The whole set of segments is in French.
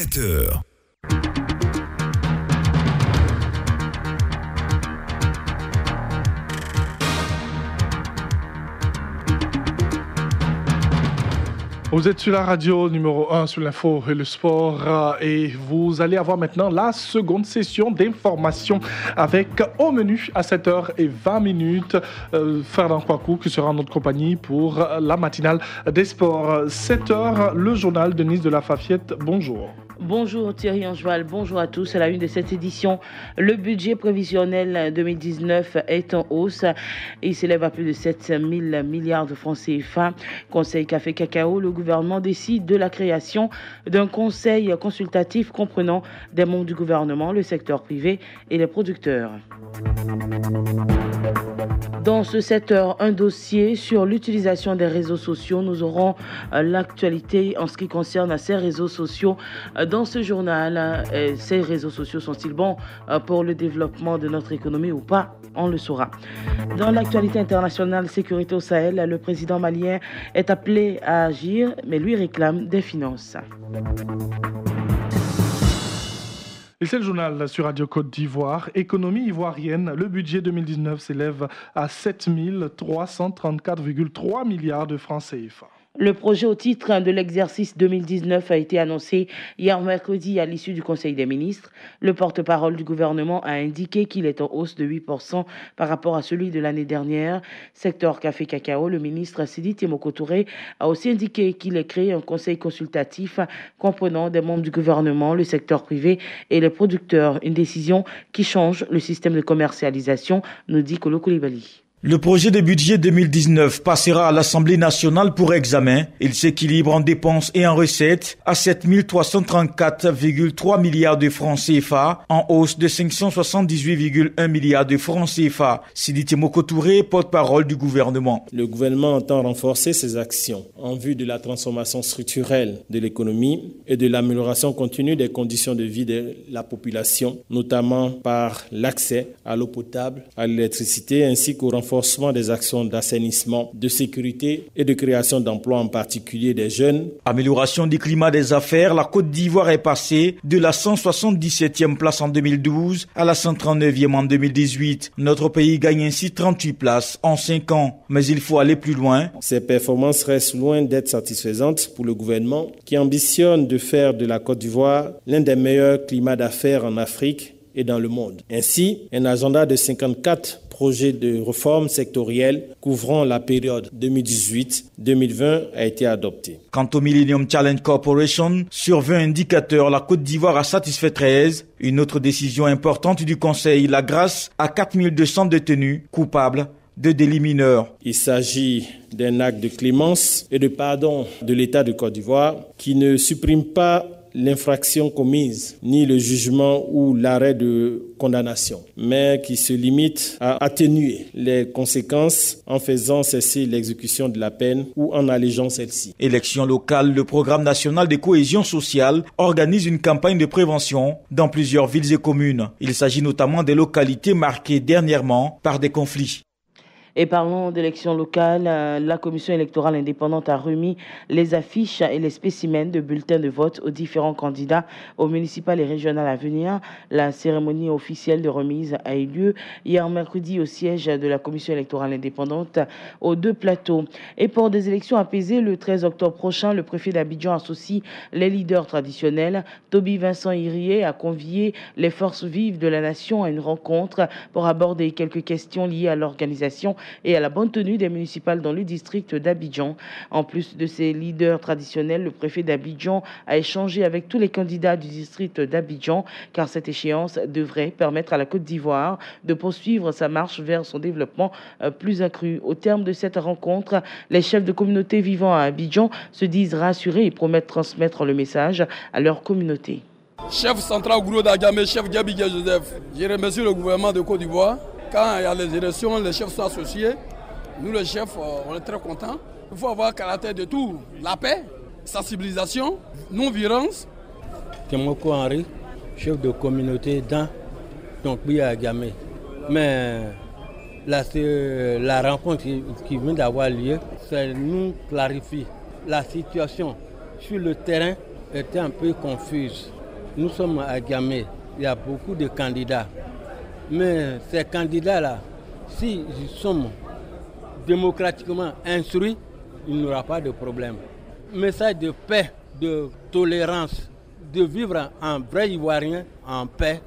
7h. Vous êtes sur la radio numéro 1 sur l'info et le sport et vous allez avoir maintenant la seconde session d'information avec au menu à 7h20 Ferdinand Kouakou qui sera en notre compagnie pour la matinale des sports. 7h, le journal de Nice de la Fafiette. Bonjour. Bonjour Thierry Angeval, bonjour à tous. À la une de cette édition, le budget prévisionnel 2019 est en hausse. Il s'élève à plus de 7 000 milliards de francs CFA. Conseil Café Cacao, le gouvernement décide de la création d'un conseil consultatif comprenant des membres du gouvernement, le secteur privé et les producteurs. Dans ce 7h, un dossier sur l'utilisation des réseaux sociaux. Nous aurons l'actualité en ce qui concerne ces réseaux sociaux. Dans ce journal, ces réseaux sociaux sont-ils bons pour le développement de notre économie ou pas? On le saura. Dans l'actualité internationale, sécurité au Sahel, le président malien est appelé à agir, mais lui réclame des finances. Et c'est le journal sur Radio Côte d'Ivoire. Économie ivoirienne, le budget 2019 s'élève à 7 334,3 milliards de francs CFA. Le projet au titre de l'exercice 2019 a été annoncé hier mercredi à l'issue du Conseil des ministres. Le porte-parole du gouvernement a indiqué qu'il est en hausse de 8% par rapport à celui de l'année dernière. Secteur café-cacao, le ministre Sidi Temoko Touré a aussi indiqué qu'il ait créé un conseil consultatif comprenant des membres du gouvernement, le secteur privé et les producteurs. Une décision qui change le système de commercialisation, nous dit Kolo Koulibaly. Le projet de budget 2019 passera à l'Assemblée nationale pour examen. Il s'équilibre en dépenses et en recettes à 7 334,3 milliards de francs CFA, en hausse de 578,1 milliards de francs CFA. Sidi Temoko Touré, porte-parole du gouvernement. Le gouvernement entend renforcer ses actions en vue de la transformation structurelle de l'économie et de l'amélioration continue des conditions de vie de la population, notamment par l'accès à l'eau potable, à l'électricité ainsi qu'au renforcement des actions d'assainissement, de sécurité et de création d'emplois, en particulier des jeunes. Amélioration du climat des affaires, la Côte d'Ivoire est passée de la 177e place en 2012 à la 139e en 2018. Notre pays gagne ainsi 38 places en 5 ans. Mais il faut aller plus loin. Ces performances restent loin d'être satisfaisantes pour le gouvernement qui ambitionne de faire de la Côte d'Ivoire l'un des meilleurs climats d'affaires en Afrique et dans le monde. Ainsi, un agenda de 54 projets de réforme sectorielle couvrant la période 2018-2020 a été adopté. Quant au Millennium Challenge Corporation, sur 20 indicateurs, la Côte d'Ivoire a satisfait 13. Une autre décision importante du Conseil, la grâce à 4200 détenus coupables de délits mineurs. Il s'agit d'un acte de clémence et de pardon de l'État de Côte d'Ivoire qui ne supprime pas l'infraction commise, ni le jugement ou l'arrêt de condamnation, mais qui se limite à atténuer les conséquences en faisant cesser l'exécution de la peine ou en allégeant celle-ci. Élections locales, le Programme national de cohésion sociale organise une campagne de prévention dans plusieurs villes et communes. Il s'agit notamment des localités marquées dernièrement par des conflits. Et parlons d'élections locales, la commission électorale indépendante a remis les affiches et les spécimens de bulletins de vote aux différents candidats aux municipales et régionales à venir. La cérémonie officielle de remise a eu lieu hier mercredi au siège de la commission électorale indépendante aux 2 plateaux. Et pour des élections apaisées, le 13 octobre prochain, le préfet d'Abidjan associe les leaders traditionnels. Toby Vincent Irié a convié les forces vives de la nation à une rencontre pour aborder quelques questions liées à l'organisation et à la bonne tenue des municipales dans le district d'Abidjan. En plus de ces leaders traditionnels, le préfet d'Abidjan a échangé avec tous les candidats du district d'Abidjan, car cette échéance devrait permettre à la Côte d'Ivoire de poursuivre sa marche vers son développement plus accru. Au terme de cette rencontre, les chefs de communauté vivant à Abidjan se disent rassurés et promettent transmettre le message à leur communauté. Chef central Gouro d'Agamé, chef Gabiga Joseph, je remercie le gouvernement de Côte d'Ivoire. Quand il y a les élections, les chefs sont associés. Nous, les chefs, on est très contents. Il faut avoir le caractère de tout. La paix, sensibilisation, non-violence. Temoko Henri, chef de communauté dans Agamé. Mais la rencontre qui vient d'avoir lieu, ça nous clarifie la situation sur le terrain était un peu confuse. Nous sommes à Gamé, il y a beaucoup de candidats. Mais ces candidats-là, s'ils sont démocratiquement instruits, il n'y aura pas de problème. Message de paix, de tolérance, de vivre en vrai Ivoirien, en paix.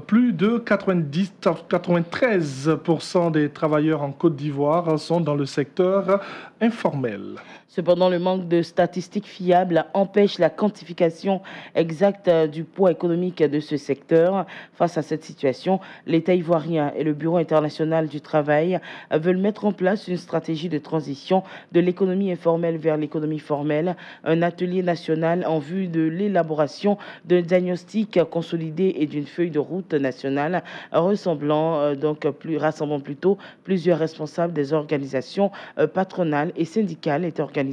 Plus de 93% des travailleurs en Côte d'Ivoire sont dans le secteur informel. Cependant, le manque de statistiques fiables empêche la quantification exacte du poids économique de ce secteur. Face à cette situation, l'État ivoirien et le Bureau international du travail veulent mettre en place une stratégie de transition de l'économie informelle vers l'économie formelle, un atelier national en vue de l'élaboration d'un diagnostic consolidé et d'une feuille de route nationale rassemblant plutôt plusieurs responsables des organisations patronales et syndicales est organisé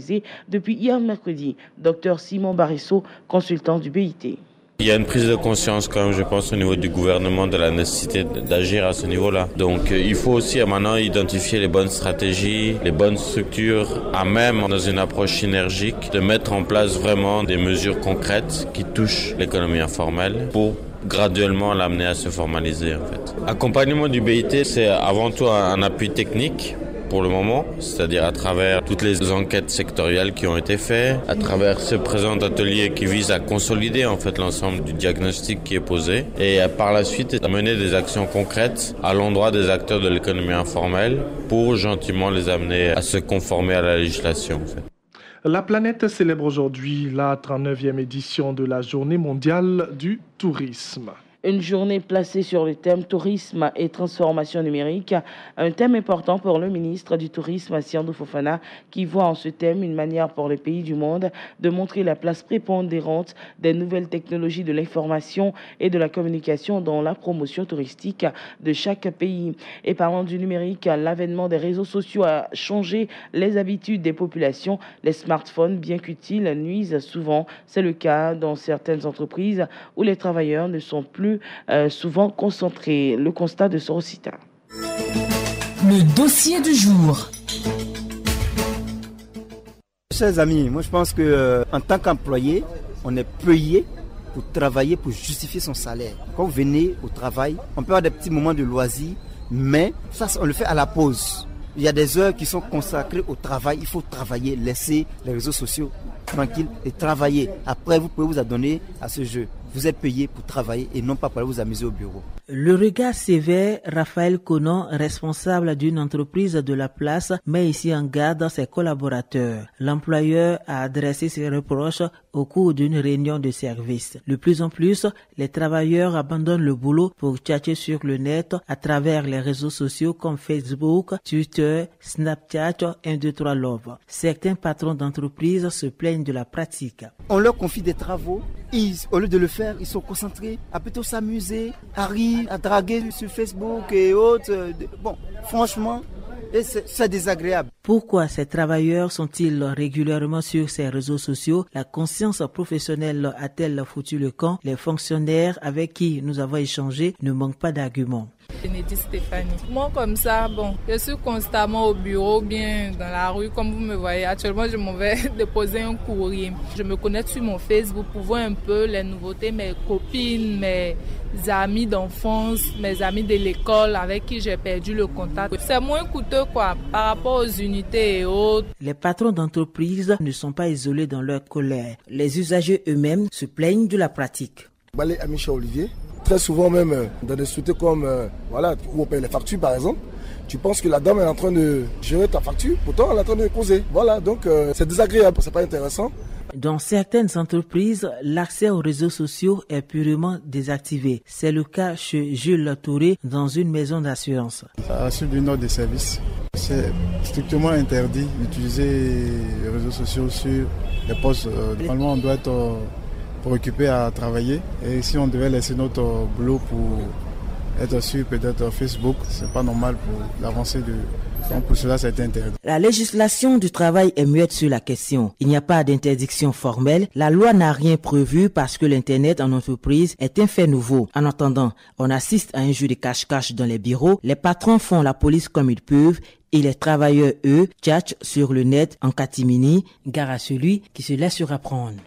depuis hier mercredi. Dr Simon Barresso, consultant du BIT. Il y a une prise de conscience quand même, je pense, au niveau du gouvernement de la nécessité d'agir à ce niveau-là. Donc il faut aussi maintenant identifier les bonnes stratégies, les bonnes structures à même, dans une approche synergique, de mettre en place vraiment des mesures concrètes qui touchent l'économie informelle pour graduellement l'amener à se formaliser en fait. Accompagnement du BIT, c'est avant tout un appui technique pour le moment, c'est-à-dire à travers toutes les enquêtes sectorielles qui ont été faites, à travers ce présent atelier qui vise à consolider en fait l'ensemble du diagnostic qui est posé et par la suite à mener des actions concrètes à l'endroit des acteurs de l'économie informelle pour gentiment les amener à se conformer à la législation en fait. La planète célèbre aujourd'hui la 39e édition de la Journée mondiale du tourisme. Une journée placée sur le thème tourisme et transformation numérique, un thème important pour le ministre du Tourisme, Siandou Fofana, qui voit en ce thème une manière pour les pays du monde de montrer la place prépondérante des nouvelles technologies de l'information et de la communication dans la promotion touristique de chaque pays. Et parlant du numérique, l'avènement des réseaux sociaux a changé les habitudes des populations. Les smartphones, bien qu'utiles, nuisent souvent. C'est le cas dans certaines entreprises où les travailleurs ne sont plus souvent concentrés. Le constat de Sorosita. Le dossier du jour. Chers amis, moi je pense que en tant qu'employé, on est payé pour travailler, pour justifier son salaire. Quand vous venez au travail, on peut avoir des petits moments de loisir, mais ça on le fait à la pause. Il y a des heures qui sont consacrées au travail. Il faut travailler, laisser les réseaux sociaux tranquilles et travailler. Après, vous pouvez vous adonner à ce jeu. Vous êtes payé pour travailler et non pas pour aller vous amuser au bureau. Le regard sévère, Raphaël Conan, responsable d'une entreprise de la place, met ici en garde ses collaborateurs. L'employeur a adressé ses reproches au cours d'une réunion de service. De plus en plus, les travailleurs abandonnent le boulot pour tchatcher sur le net à travers les réseaux sociaux comme Facebook, Twitter, Snapchat, 123 Love. Certains patrons d'entreprises se plaignent de la pratique. On leur confie des travaux. Au lieu de le faire, ils sont concentrés à plutôt s'amuser, à rire, à draguer sur Facebook et autres. Bon, franchement, c'est désagréable. Pourquoi ces travailleurs sont-ils régulièrement sur ces réseaux sociaux? La conscience professionnelle a-t-elle foutu le camp? Les fonctionnaires avec qui nous avons échangé ne manquent pas d'arguments. Enedi Stéphanie. Moi comme ça, je suis constamment au bureau, bien dans la rue, comme vous me voyez. Actuellement, je m'en vais déposer un courrier. Je me connecte sur mon Facebook pour voir un peu les nouveautés, mes copines, mes amis d'enfance, mes amis de l'école avec qui j'ai perdu le contact. C'est moins coûteux par rapport aux unités et autres. Les patrons d'entreprise ne sont pas isolés dans leur colère. Les usagers eux-mêmes se plaignent de la pratique. Balé Amicha Olivier. Très souvent même dans des sociétés comme où on paye les factures par exemple, tu penses que la dame est en train de gérer ta facture, pourtant elle est en train de causer. Voilà, donc c'est désagréable, c'est pas intéressant. Dans certaines entreprises, l'accès aux réseaux sociaux est purement désactivé. C'est le cas chez Jules Touré dans une maison d'assurance. À la suite d'une ordre de service, c'est strictement interdit d'utiliser les réseaux sociaux sur les postes. Normalement, on doit être occupé à travailler et si on devait laisser notre boulot pour être sur peut-être Facebook, c'est pas normal pour l'avancée de... Donc pour cela, ça a été interdit. La législation du travail est muette sur la question. Il n'y a pas d'interdiction formelle. La loi n'a rien prévu parce que l'Internet en entreprise est un fait nouveau. En attendant, on assiste à un jeu de cache-cache dans les bureaux. Les patrons font la police comme ils peuvent et les travailleurs, eux, tchatchent sur le net en catimini, gare à celui qui se laisse surapprendre.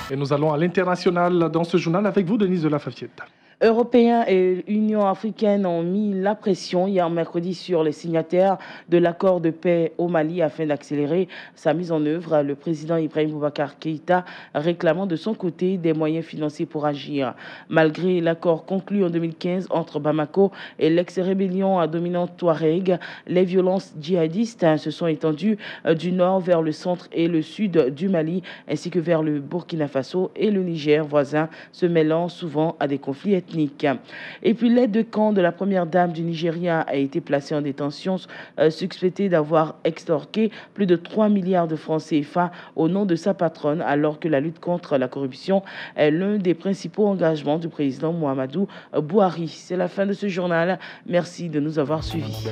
Et nous allons à l'international dans ce journal avec vous, Denise de la Fafiette. Européens et Union africaine ont mis la pression hier mercredi sur les signataires de l'accord de paix au Mali afin d'accélérer sa mise en œuvre. Le président Ibrahim Boubacar Keïta réclamant de son côté des moyens financiers pour agir. Malgré l'accord conclu en 2015 entre Bamako et l'ex-rébellion à dominante Touareg, les violences djihadistes se sont étendues du nord vers le centre et le sud du Mali, ainsi que vers le Burkina Faso et le Niger voisin, se mêlant souvent à des conflits ethniques. Et puis l'aide de camp de la première dame du Nigeria a été placée en détention, suspectée d'avoir extorqué plus de 3 milliards de francs CFA au nom de sa patronne, alors que la lutte contre la corruption est l'un des principaux engagements du président Muhammadu Buhari. C'est la fin de ce journal. Merci de nous avoir suivis.